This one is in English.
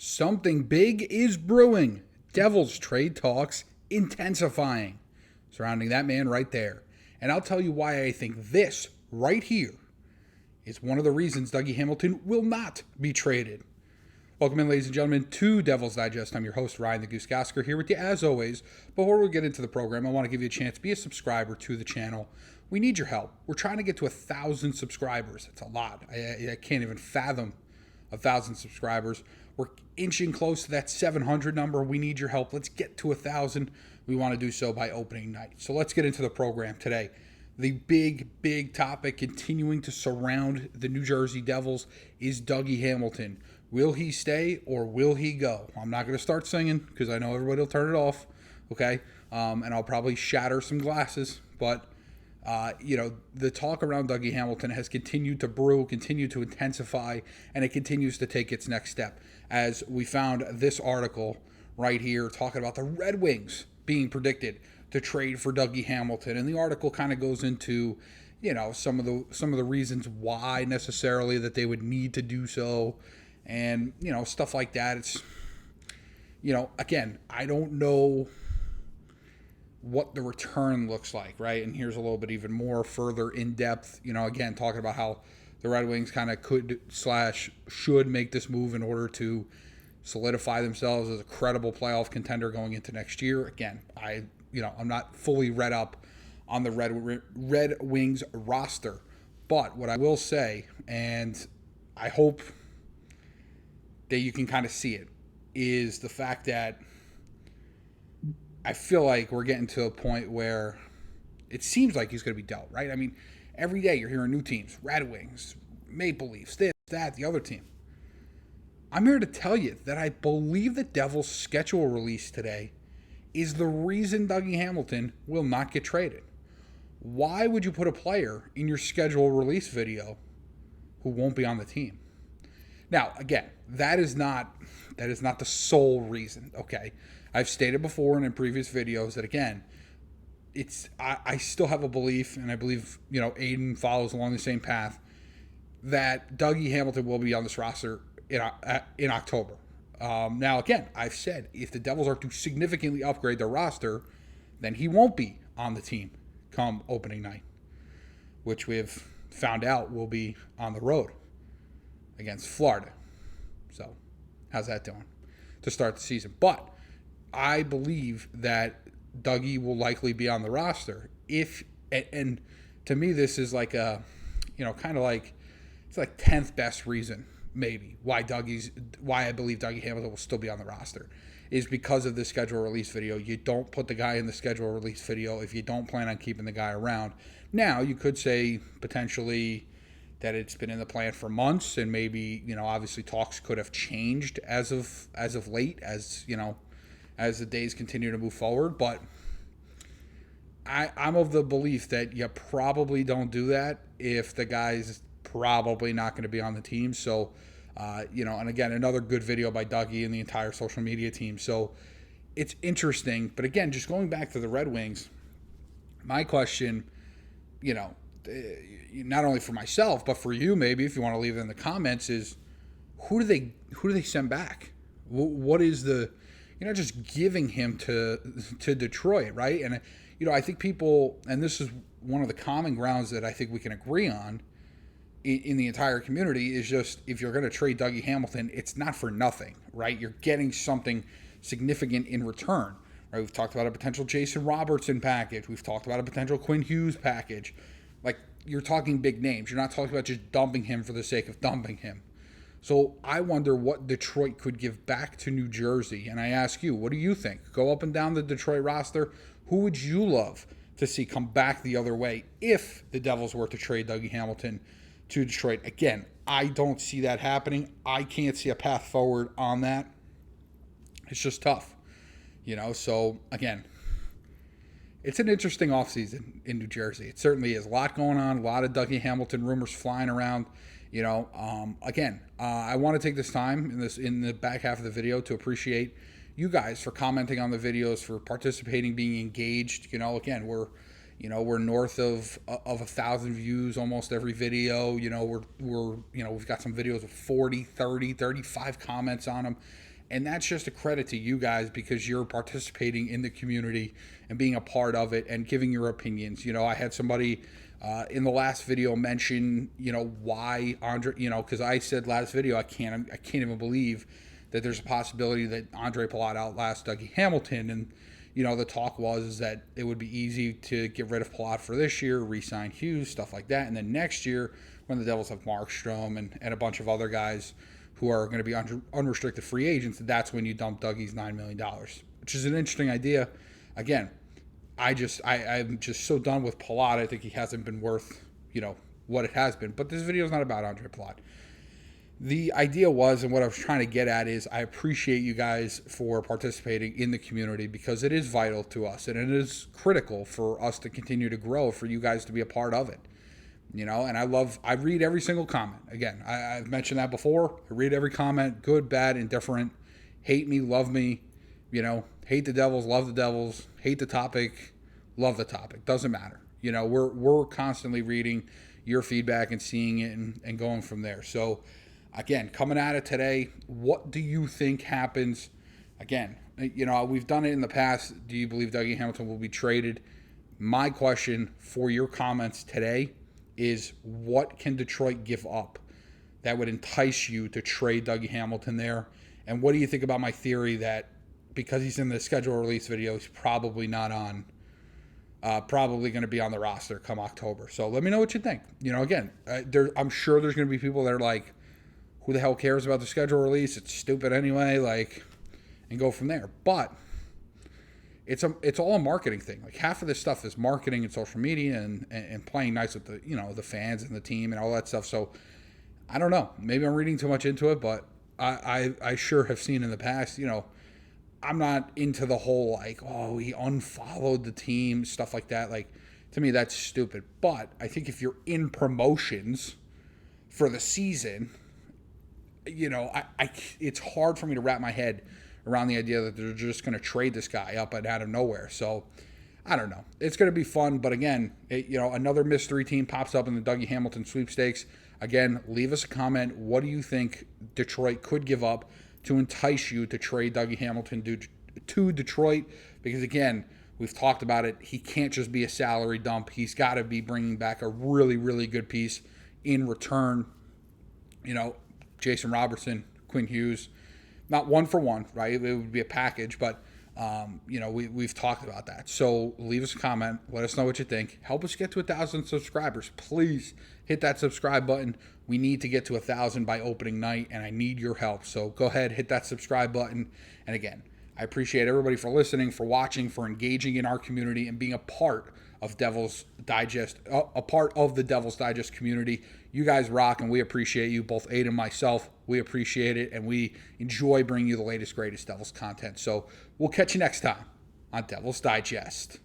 Something big is brewing. Devils trade talks intensifying. Surrounding that man right there. And I'll tell you why I think this right here is one of the reasons Dougie Hamilton will not be traded. Welcome in, ladies and gentlemen, to Devil's Digest. I'm your host, Ryan the Gosiker, here with you as always. Before we get into the program, I want to give you a chance to be a subscriber to the channel. We need your help. We're trying to get to 1,000 subscribers. It's a lot. I can't even fathom 1,000 subscribers. We're inching close to that 700 number. We need your help. Let's get to 1,000. We want to do so by opening night. So let's get into the program today. The big topic continuing to surround the New Jersey Devils is Dougie Hamilton. Will he stay or will he go? I'm not going to start singing because I know everybody will turn it off, okay? And I'll probably shatter some glasses. But, the talk around Dougie Hamilton has continued to brew, continued to intensify, and it continues to take its next step. As we found this article right here talking about the Red Wings being predicted to trade for Dougie Hamilton. And the article kind of goes into, some of the reasons why necessarily that they would need to do so. And, stuff like that. It's, again, I don't know what the return looks like, right? And here's a little bit even more further in depth, again, talking about how the Red Wings kind of should make this move in order to solidify themselves as a credible playoff contender going into next year. Again, I'm not fully read up on the Red Wings roster, but what I will say, and I hope that you can kind of see it, is the fact that I feel like we're getting to a point where it seems like he's going to be dealt, right? I mean, every day you're hearing new teams, Red Wings, Maple Leafs, this, that, the other team. I'm here to tell you that I believe the Devils' schedule release today is the reason Dougie Hamilton will not get traded. Why would you put a player in your schedule release video who won't be on the team? Now, again, that is not the sole reason, okay? I've stated before and in previous videos that, again, I still have a belief, and I believe, Aiden follows along the same path, that Dougie Hamilton will be on this roster in October. Now, again, I've said if the Devils are to significantly upgrade their roster, then he won't be on the team come opening night, which we've found out will be on the road against Florida. So, how's that doing to start the season? But I believe that Dougie will likely be on the roster and to me this is like a, kind of like, it's like 10th best reason maybe why I believe Dougie Hamilton will still be on the roster is because of the schedule release video. You don't put the guy in the schedule release video if you don't plan on keeping the guy around. Now, you could say potentially that it's been in the plan for months and maybe, obviously talks could have changed as of late, as the days continue to move forward. But I'm of the belief that you probably don't do that if the guy's probably not going to be on the team. So, and again, another good video by Dougie and the entire social media team. So it's interesting. But again, just going back to the Red Wings, my question, not only for myself, but for you, maybe if you want to leave it in the comments, is who do they send back? What is the, you're not just giving him to Detroit, right? And, I think people, and this is one of the common grounds that I think we can agree on in the entire community, is just if you're going to trade Dougie Hamilton, it's not for nothing, right? You're getting something significant in return, right? We've talked about a potential Jason Robertson package. We've talked about a potential Quinn Hughes package. Like, you're talking big names. You're not talking about just dumping him for the sake of dumping him. So I wonder what Detroit could give back to New Jersey. And I ask you, what do you think? Go up and down the Detroit roster. Who would you love to see come back the other way if the Devils were to trade Dougie Hamilton to Detroit? Again, I don't see that happening. I can't see a path forward on that. It's just tough. So again, it's an interesting offseason in New Jersey. It certainly is. A lot going on, a lot of Dougie Hamilton rumors flying around. I want to take this time in the back half of the video to appreciate you guys for commenting on the videos, for participating, being engaged. Again, we're north of 1,000 views almost every video. We've got some videos with 40, 30, 35 comments on them. And that's just a credit to you guys because you're participating in the community and being a part of it and giving your opinions. I had somebody in the last video mention, why Andre, because I said last video, I can't even believe that there's a possibility that Andre Palat outlasts Dougie Hamilton. And, the talk was that it would be easy to get rid of Palat for this year, re-sign Hughes, stuff like that. And then next year, when the Devils have Markstrom and a bunch of other guys who are going to be unrestricted free agents, that's when you dump Dougie's $9 million, which is an interesting idea. Again, I'm just so done with Palat. I think he hasn't been worth, what it has been. But this video is not about Andre Palat. The idea was, and what I was trying to get at is, I appreciate you guys for participating in the community because it is vital to us and it is critical for us to continue to grow, for you guys to be a part of it. And I read every single comment. Again, I've mentioned that before. I read every comment, good, bad, indifferent, hate me, love me, hate the Devils, love the Devils, hate the topic, love the topic. Doesn't matter. We're constantly reading your feedback and seeing it and going from there. So, again, coming at it today, what do you think happens? Again, we've done it in the past. Do you believe Dougie Hamilton will be traded? My question for your comments today is, what can Detroit give up that would entice you to trade Dougie Hamilton there? And what do you think about my theory that because he's in the schedule release video, he's probably not on, probably going to be on the roster come October. So let me know what you think. Again, I'm sure there's going to be people that are like, who the hell cares about the schedule release? It's stupid anyway, and go from there. But it's all a marketing thing. Like, half of this stuff is marketing and social media and playing nice with the the fans and the team and all that stuff. So I don't know. Maybe I'm reading too much into it, but I sure have seen in the past. I'm not into the whole he unfollowed the team, stuff like that. To me, that's stupid. But I think if you're in promotions for the season, it's hard for me to wrap my head around the idea that they're just going to trade this guy up and out of nowhere. So, I don't know. It's going to be fun. But again, another mystery team pops up in the Dougie Hamilton sweepstakes. Again, leave us a comment. What do you think Detroit could give up to entice you to trade Dougie Hamilton to Detroit? Because again, we've talked about it. He can't just be a salary dump. He's got to be bringing back a really, really good piece in return. Jason Robertson, Quinn Hughes, not one for one, right? It would be a package, but we've talked about that. So leave us a comment. Let us know what you think. Help us get to 1,000 subscribers. Please hit that subscribe button. We need to get to 1,000 by opening night, and I need your help. So go ahead, hit that subscribe button. And again, I appreciate everybody for listening, for watching, for engaging in our community, and being a part of Devil's Digest, a part of the Devil's Digest community. You guys rock, and we appreciate you, both Aiden and myself. We appreciate it, and we enjoy bringing you the latest, greatest Devils content. So we'll catch you next time on Devil's Digest.